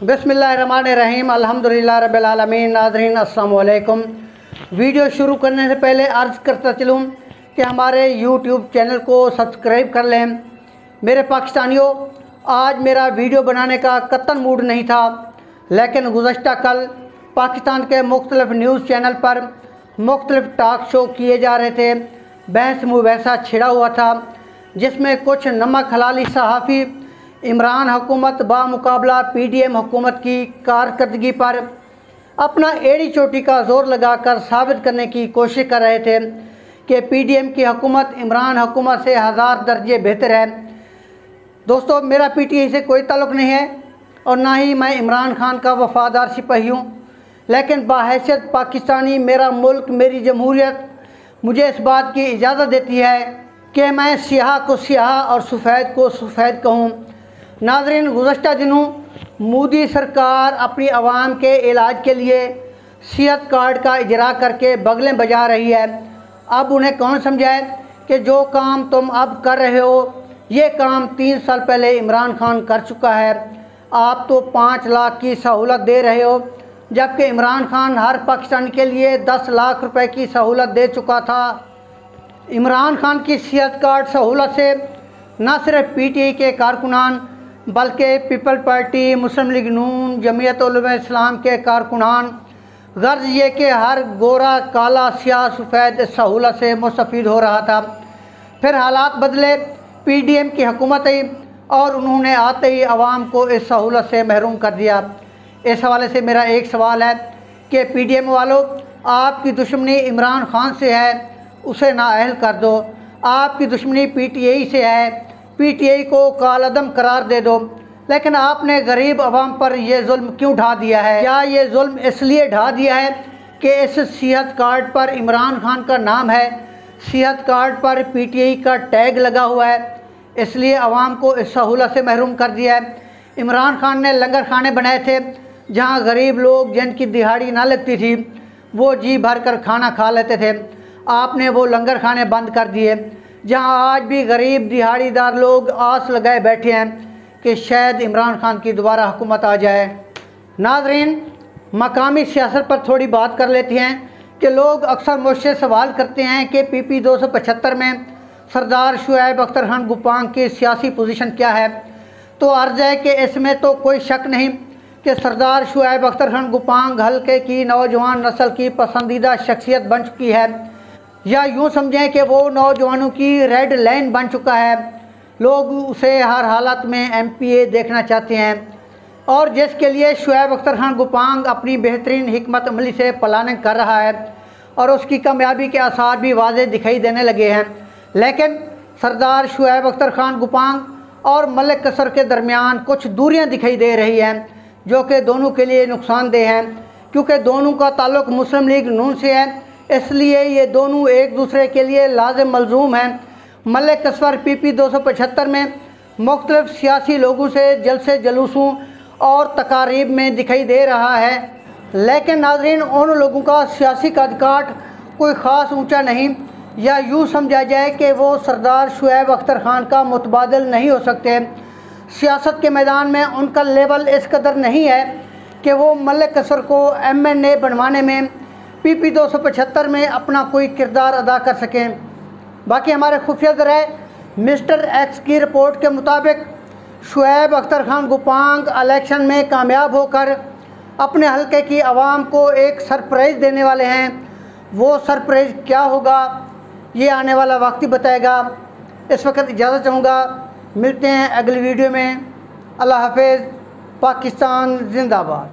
बिस्मिल्लाहिर्रहमानिर्रहीम अल्हम्दुलिल्लाह रब्बिल आलमीन। नाज़रीन अस्सलामु अलैकुम। वीडियो शुरू करने से पहले अर्ज़ करता चलूँ कि हमारे यूट्यूब चैनल को सब्सक्राइब कर लें। मेरे पाकिस्तानियों, आज मेरा वीडियो बनाने का कतई मूड नहीं था, लेकिन गुज़श्ता कल पाकिस्तान के मुख्तलिफ न्यूज़ चैनल पर मुख्तलिफ टॉक शो किए जा रहे थे। बहस मुबहसा छिड़ा हुआ था, जिसमें कुछ नमक हलाली सहाफ़ी इमरान हुकूमत बामुकाबला पीडीएम हुकूमत की कारकर्दगी पर अपना एड़ी चोटी का ज़ोर लगाकर साबित करने की कोशिश कर रहे थे कि पीडीएम की हुकूमत इमरान हुकूमत से हज़ार दर्जे बेहतर है। दोस्तों, मेरा पीटीआई से कोई ताल्लुक़ नहीं है और ना ही मैं इमरान खान का वफ़ादार सिपाही हूँ, लेकिन बाहैसियत पाकिस्तानी मेरा मुल्क मेरी जमहूरियत मुझे इस बात की इजाज़त देती है कि मैं सियाह को सियाह और सफ़ेद को सफ़ेद कहूँ। नाज़रीन, गुज़श्ता दिनों मोदी सरकार अपनी आवाम के इलाज के लिए सेहत कार्ड का इजरा करके बगलें बजा रही है। अब उन्हें कौन समझाए कि जो काम तुम अब कर रहे हो, ये काम 3 साल पहले इमरान खान कर चुका है। आप तो 5 लाख की सहूलत दे रहे हो, जबकि इमरान खान हर पाकिस्तानी के लिए 10 लाख रुपए की सहूलत दे चुका था। इमरान खान की सेहत कार्ड सहूलत से न सिर्फ पीटीआई के कारकुनान बल्कि पीपल पार्टी, मुस्लिम लीग नून, जमीयत उलमा इस्लाम के कारकुनान, गर्ज ये कि हर गोरा काला स्याह सफ़ेद इस सहूलत से मुस्तफ़ीद हो रहा था। फिर हालात बदले, पीडीएम की हुकूमत आई और उन्होंने आते ही आवाम को इस सहूलत से महरूम कर दिया। इस हवाले से मेरा एक सवाल है कि पीडीएम वालों, आपकी दुश्मनी इमरान खान से है, उसे नाअहल कर दो। आपकी दुश्मनी पीटीआई से है, पीटीआई को कालअदम करार दे दो। लेकिन आपने गरीब आवाम पर यह जुल्म क्यों ढा दिया है? क्या ये जुल्म इसलिए ढा दिया है कि इस सेहत कार्ड पर इमरान खान का नाम है, सेहत कार्ड पर पीटीआई का टैग लगा हुआ है, इसलिए आवाम को इस सहूलत से महरूम कर दिया है? इमरान खान ने लंगर खाने बनाए थे, जहाँ गरीब लोग जिनकी दिहाड़ी ना लगती थी वो जी भर कर खाना खा लेते थे। आपने वो लंगर खाने बंद कर दिए, जहां आज भी गरीब दिहाड़ीदार लोग आस लगाए बैठे हैं कि शायद इमरान खान की दोबारा हुकूमत आ जाए। नाज़रीन, मकामी सियासत पर थोड़ी बात कर लेते हैं कि लोग अक्सर मुझसे सवाल करते हैं कि पीपी 275 में सरदार शुएब अख्तर खान गुपांग की सियासी पोजीशन क्या है। तो अर्ज़ है कि इसमें तो कोई शक नहीं कि सरदार शुएब अख्तर खान गुपांग हल्के की नौजवान नस्ल की पसंदीदा शख्सियत बन चुकी है, या यूँ समझें कि वो नौजवानों की रेड लाइन बन चुका है। लोग उसे हर हालत में एमपीए देखना चाहते हैं, और जिसके लिए शुएब अख्तर खान गुपांग अपनी बेहतरीन हिकमत अमली से प्लानिंग कर रहा है और उसकी कामयाबी के आसार भी वाज़ेह दिखाई देने लगे हैं। लेकिन सरदार शुएब अख्तर खान गुपांग और मलिक कसर के दरमियान कुछ दूरियां दिखाई दे रही हैं, जो कि दोनों के लिए नुकसानदेह हैं, क्योंकि दोनों का ताल्लुक़ मुस्लिम लीग नून से है, इसलिए ये दोनों एक दूसरे के लिए लाज़िम मलज़ूम हैं। मलिक कसर पीपी 275 में मुख्तलिफ सियासी लोगों से जलसे जलूसों और तकारीब में दिखाई दे रहा है, लेकिन नाज़रीन, उन लोगों का सियासी कदकाठ कोई ख़ास ऊंचा नहीं, या यूँ समझा जाए कि वो सरदार शुएब अख्तर खान का मुतबादिल नहीं हो सकते। सियासत के मैदान में उनका लेवल इस कदर नहीं है कि वो मलिक कसर को MNA बनवाने में पीपी 275 में अपना कोई किरदार अदा कर सकें। बाकी हमारे खुफिया ज़राए मिस्टर एक्स की रिपोर्ट के मुताबिक शुएब अख्तर खान गुपांग इलेक्शन में कामयाब होकर अपने हलके की आवाम को एक सरप्राइज़ देने वाले हैं। वो सरप्राइज़ क्या होगा, ये आने वाला वक्त ही बताएगा। इस वक्त इजाज़त चाहूँगा, मिलते हैं अगली वीडियो में। अल्लाह हाफ़िज़। पाकिस्तान जिंदाबाद।